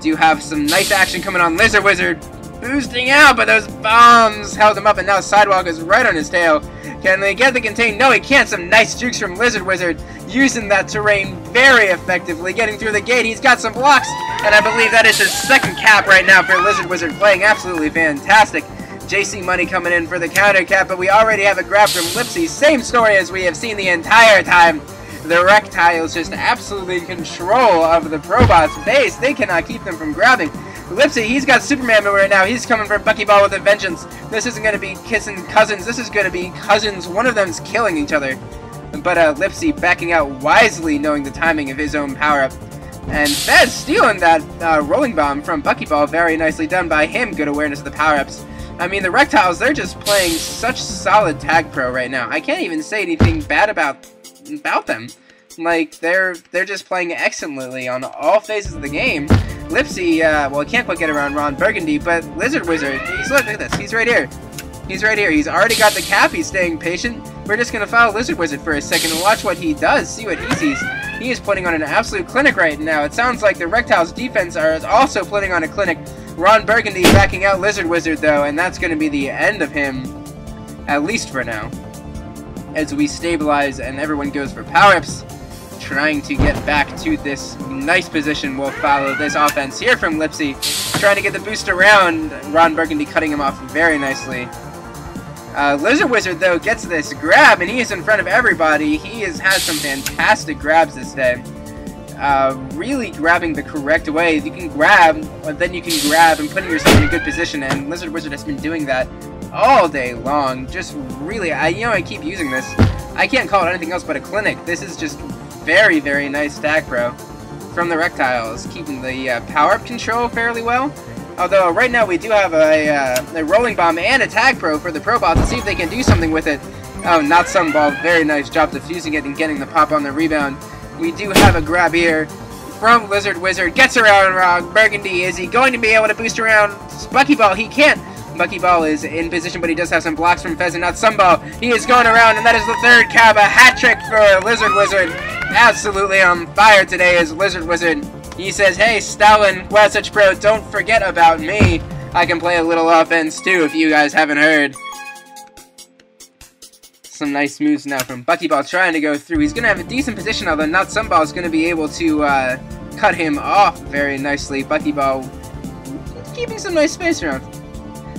Do have some nice action coming on Lizard Wizard. Boosting out, but those bombs held him up, and now Sidewalk is right on his tail. Can they get the contain? No, he can't. Some nice jukes from Lizard Wizard, using that terrain very effectively, getting through the gate. He's got some blocks, and I believe that is his 2nd cap right now for Lizard Wizard, playing absolutely fantastic. JC Money coming in for the counter cap, but we already have a grab from Lipsy. Same story as we have seen the entire time. The Rektiles just absolutely in control of the Probots base. They cannot keep them from grabbing. Lipsy, he's got Superman mode right now. He's coming for Buckyball with a vengeance. This isn't going to be kissing cousins. This is going to be cousins. One of them's killing each other. But Lipsy backing out wisely, knowing the timing of his own power-up. And Fez stealing that rolling bomb from Buckyball. Very nicely done by him. Good awareness of the power-ups. I mean, the Reptiles, they're just playing such solid Tag Pro right now. I can't even say anything bad about them. Like, they're just playing excellently on all phases of the game. Lipsy, well, he can't quite get around Ron Burgundy, but Lizard Wizard, look at this, he's right here. He's right here. He's already got the cap. He's staying patient. We're just going to follow Lizard Wizard for a second and watch what he does, see what he sees. He is putting on an absolute clinic right now. It sounds like the Reptiles defense are also putting on a clinic. Ron Burgundy backing out Lizard Wizard, though, and that's going to be the end of him, at least for now. As we stabilize and everyone goes for power-ups, trying to get back to this nice position. We'll follow this offense here from Lipsy, trying to get the boost around. Ron Burgundy cutting him off very nicely. Lizard Wizard, though, gets this grab, and he is in front of everybody. He has had some fantastic grabs this day. Really grabbing the correct way. You can grab, but then you can grab and putting yourself in a good position, and Lizard Wizard has been doing that all day long. Just really, I keep using this. I can't call it anything else but a clinic. This is just very, very nice tag pro from the Reptiles, keeping the power-up control fairly well. Although right now we do have a rolling bomb and a tag pro for the Probots to see if they can do something with it. Oh, not some ball. Very nice job defusing it and getting the pop on the rebound. We do have a grab here from Lizard Wizard. Gets around Rock. Burgundy, is he going to be able to boost around Buckyball? He can't. Buckyball is in position, but he does have some blocks from Fez and not Sunball. He is going around, and that is the third cab. A hat trick for Lizard Wizard. Absolutely on fire today is Lizard Wizard. He says, hey, Stalin, Wasatch Pro, don't forget about me. I can play a little offense, too, if you guys haven't heard. Some nice moves now from Buckyball trying to go through. He's going to have a decent position, although not Sunball is going to be able to cut him off very nicely. Buckyball keeping some nice space around.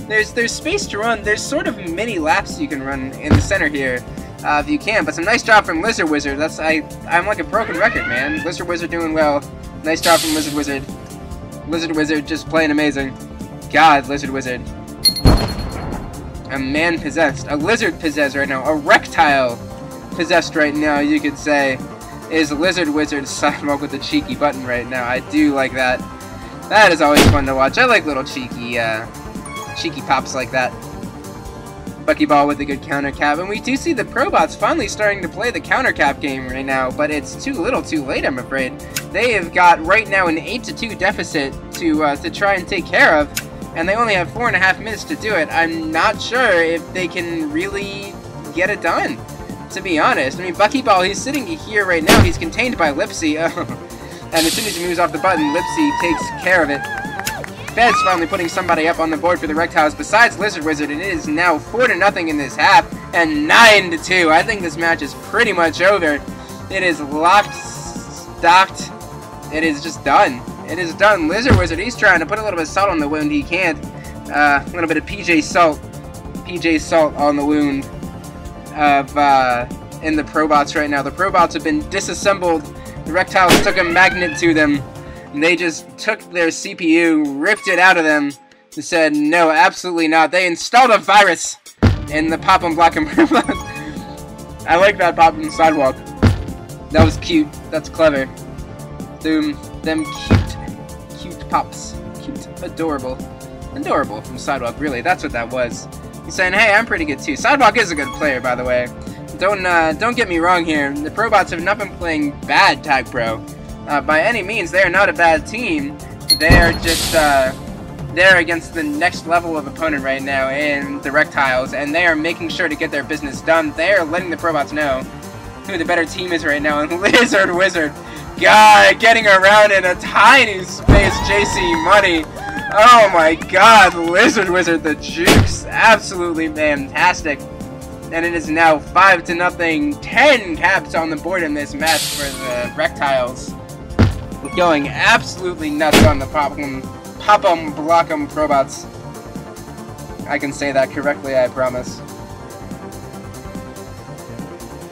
There's space to run. There's sort of mini laps you can run in the center here. If you can, but some nice job from Lizard Wizard. I'm like a broken record, man. Lizard Wizard doing well. Nice job from Lizard Wizard. Lizard Wizard just playing amazing. God, Lizard Wizard. A man possessed. A lizard possessed right now. A reptile possessed right now, you could say, is Lizard Wizard's sidewalk with a cheeky button right now. I do like that. That is always fun to watch. I like little cheeky pops like that. Buckyball with a good counter cap, and we do see the Probots finally starting to play the counter cap game right now, but it's too little too late, I'm afraid. They have got right now an 8-2 deficit to try and take care of, and they only have 4.5 minutes to do it. I'm not sure if they can really get it done, to be honest. I mean, Buckyball, he's sitting here right now, he's contained by Lipsy, and as soon as he moves off the button, Lipsy takes care of it. Fez finally putting somebody up on the board for the Rektiles besides Lizard Wizard, and it is now 4-0 in this half, and 9-2. I think this match is pretty much over. It is locked, stocked, it is just done. It is done. Lizard Wizard, he's trying to put a little bit of salt on the wound, he can't. A little bit of PJ salt on the wound of, in the Probots right now. The Probots have been disassembled. The Reptiles took a magnet to them. They just took their CPU, ripped it out of them, and said, no, absolutely not. They installed a virus in the Pop and Block and Probots. I like that Pop and Sidewalk. That was cute. That's clever. Them cute pops. Cute. Adorable. Adorable from Sidewalk, really. That's what that was. He's saying, hey, I'm pretty good too. Sidewalk is a good player, by the way. Don't get me wrong here. The Probots have not been playing bad Tag Pro. By any means, they are not a bad team. They are just, they're against the next level of opponent right now in the Reptiles, and they are making sure to get their business done. They are letting the Probots know who the better team is right now, and Lizard Wizard, God, getting around in a tiny space, JC Money. Oh my God, Lizard Wizard, the jukes, absolutely fantastic. And it is now 5-0, 10 caps on the board in this match for the Reptiles. Going absolutely nuts on the Pop-'em, Block-'em Probots. I can say that correctly, I promise.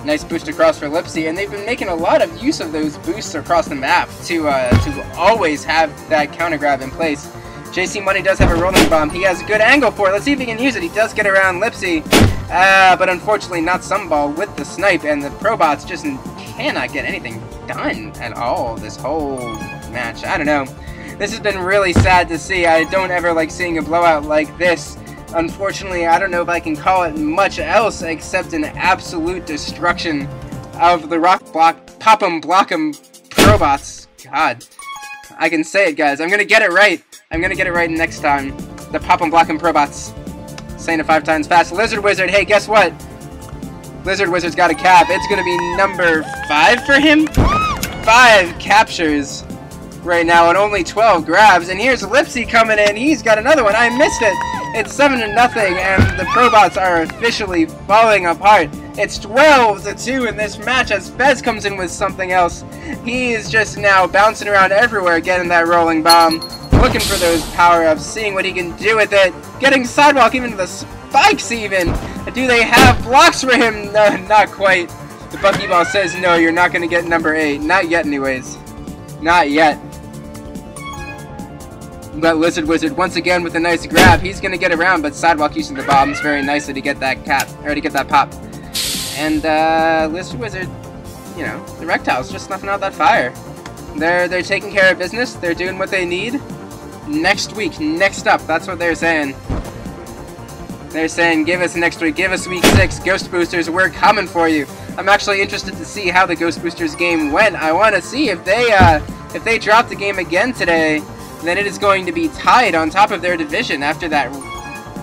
Nice boost across for Lipsy, and they've been making a lot of use of those boosts across the map to always have that counter grab in place. JC Money does have a rolling bomb. He has a good angle for it. Let's see if he can use it. He does get around Lipsy, but unfortunately not Sunball with the snipe, and the Probots just cannot get anything done at all this whole match. I don't know. This has been really sad to see. I don't ever like seeing a blowout like this. Unfortunately, I don't know if I can call it much else except an absolute destruction of the Pop-'em, Block-'em Probots. God. I can say it, guys. I'm gonna get it right. I'm gonna get it right next time. The Pop-'em, Block-'em Probots. Saying it 5 times fast. Lizard Wizard, hey, guess what? Lizard Wizard's got a cap. It's gonna be number 5 for him? 5 captures right now and only 12 grabs. And here's Lipsy coming in. He's got another one. I missed it. It's 7-0, and the Probots are officially falling apart. It's 12-2 in this match as Fez comes in with something else. He is just now bouncing around everywhere, getting that rolling bomb, looking for those power-ups, seeing what he can do with it, getting sidewalk even to the spikes even. Do they have blocks for him? No, not quite. The Buckyball says, no, you're not going to get number 8. Not yet, anyways. Not yet. But Lizard Wizard, once again with a nice grab, he's going to get around, but Sidewalk using the bombs very nicely to get that cap, or to get that pop. And Lizard Wizard, you know, the Rektiles just snuffing out that fire. They're taking care of business. They're doing what they need. Next week, next up, that's what they're saying. They're saying, give us next week, give us week 6, Ghost Boosters, we're coming for you. I'm actually interested to see how the Ghost Boosters game went. I want to see if they drop the game again today, then it is going to be tied on top of their division after that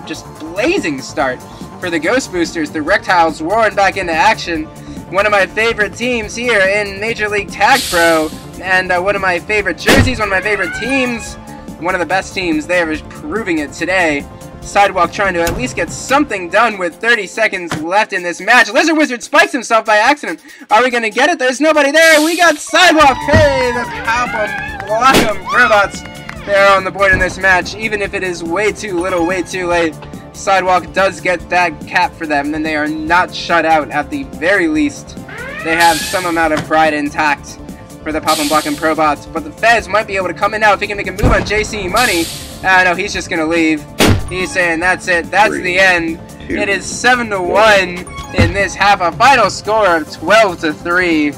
just blazing start for the Ghost Boosters. The Reptiles roaring back into action. One of my favorite teams here in Major League Tag Pro, and one of my favorite jerseys, one of my favorite teams, one of the best teams. They are proving it today. Sidewalk trying to at least get something done with 30 seconds left in this match. Lizard Wizard spikes himself by accident. Are we going to get it? There's nobody there. We got Sidewalk. Hey, the Palpum Block'em Probots. They're on the board in this match, even if it is way too little, way too late. Sidewalk does get that cap for them, and they are not shut out at the very least. They have some amount of pride intact for the Palpum Block'em Probots, but the Fez might be able to come in now if he can make a move on JC Money. No, he's just going to leave. He's saying that's it, that's the end. It is 7-1 in this half, a final score of 12-3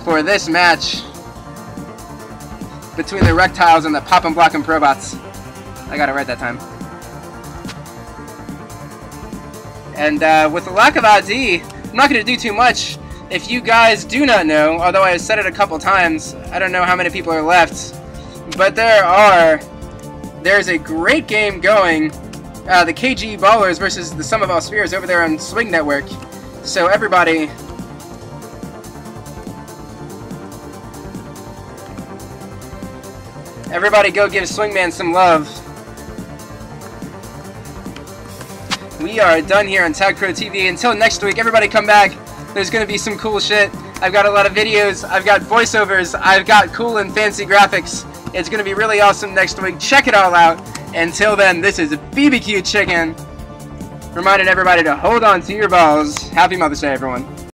for this match between the Rektiles and the Palpum Block'em Probots. I got it right that time. And with the lack of ID, I'm not going to do too much. If you guys do not know, although I have said it a couple times, I don't know how many people are left, but there's a great game going. The KG Ballers versus the Sum of All Spheres over there on Swing Network. So everybody go give Swingman some love. We are done here on Tag Pro TV. Until next week, everybody come back. There's going to be some cool shit. I've got a lot of videos. I've got voiceovers. I've got cool and fancy graphics. It's going to be really awesome next week. Check it all out. Until then, this is BBQ Chicken, reminding everybody to hold on to your balls. Happy Mother's Day, everyone.